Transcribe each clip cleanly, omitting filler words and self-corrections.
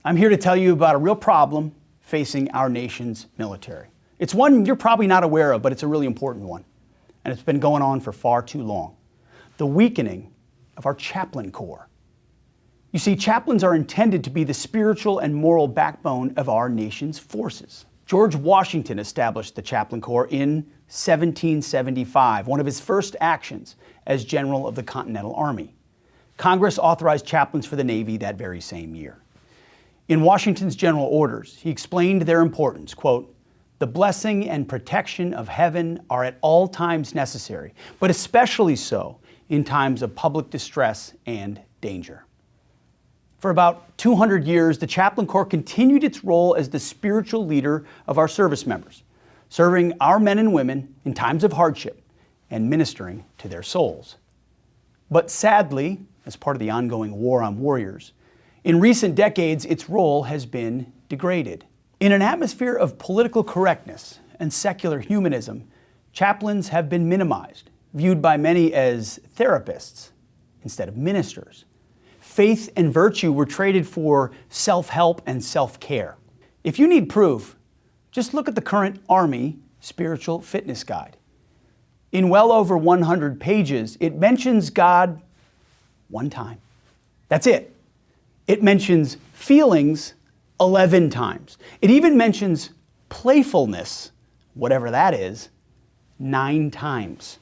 I'm here to tell you about a real problem facing our nation's military. It's one you're probably not aware of, but it's a really important one. And it's been going on for far too long. The weakening of our chaplain corps. You see, chaplains are intended to be the spiritual and moral backbone of our nation's forces. George Washington established the chaplain corps in 1775, one of his first actions as General of the Continental Army. Congress authorized chaplains for the Navy that very same year. In Washington's general orders, he explained their importance, quote, "The blessing and protection of heaven are at all times necessary, but especially so in times of public distress and danger." For about 200 years, the Chaplain Corps continued its role as the spiritual leader of our service members, serving our men and women in times of hardship and ministering to their souls. But sadly, as part of the ongoing war on warriors, in recent decades, its role has been degraded. In an atmosphere of political correctness and secular humanism, chaplains have been minimized, viewed by many as therapists instead of ministers. Faith and virtue were traded for self-help and self-care. If you need proof, just look at the current Army Spiritual Fitness Guide. In well over 100 pages, it mentions God one time. That's it. It mentions feelings 11 times. It even mentions playfulness, whatever that is, 9 times.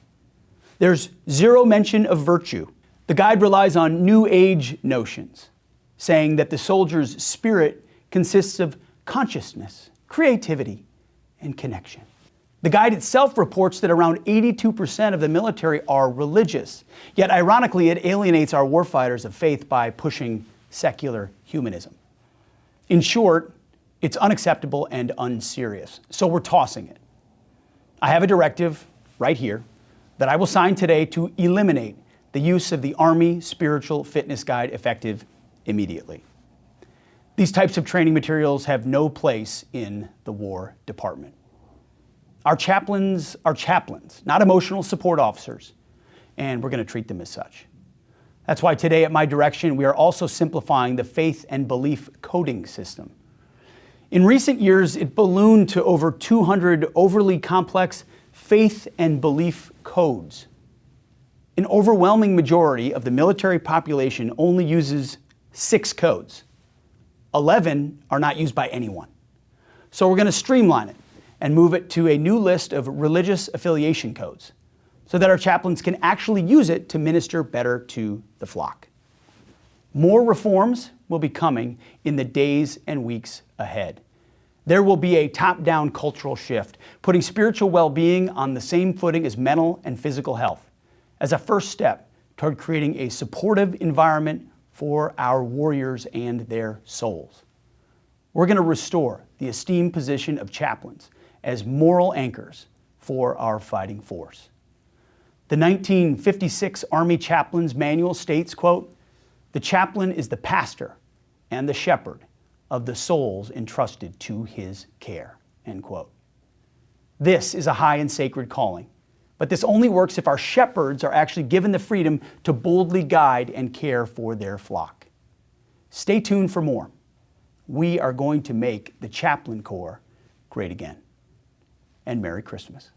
There's zero mention of virtue. The guide relies on New Age notions, saying that the soldier's spirit consists of consciousness, creativity, and connection. The guide itself reports that around 82% of the military are religious, yet ironically it alienates our warfighters of faith by pushing secular humanism. In short, it's unacceptable and unserious, so we're tossing it. I have a directive right here that I will sign today to eliminate the use of the Army Spiritual Fitness Guide effective immediately. These types of training materials have no place in the War Department. Our chaplains are chaplains, not emotional support officers, and we're going to treat them as such. That's why today at my direction, we are also simplifying the faith and belief coding system. In recent years, it ballooned to over 200 overly complex faith and belief codes. An overwhelming majority of the military population only uses 6 codes. 11 are not used by anyone. So we're going to streamline it and move it to a new list of religious affiliation codes so that our chaplains can actually use it to minister better to the flock. More reforms will be coming in the days and weeks ahead. There will be a top-down cultural shift, putting spiritual well-being on the same footing as mental and physical health, as a first step toward creating a supportive environment for our warriors and their souls. We're going to restore the esteemed position of chaplains as moral anchors for our fighting force. The 1956 Army Chaplain's Manual states, quote, "The chaplain is the pastor and the shepherd of the souls entrusted to his care," end quote. This is a high and sacred calling, but this only works if our shepherds are actually given the freedom to boldly guide and care for their flock. Stay tuned for more. We are going to make the Chaplain Corps great again. And Merry Christmas.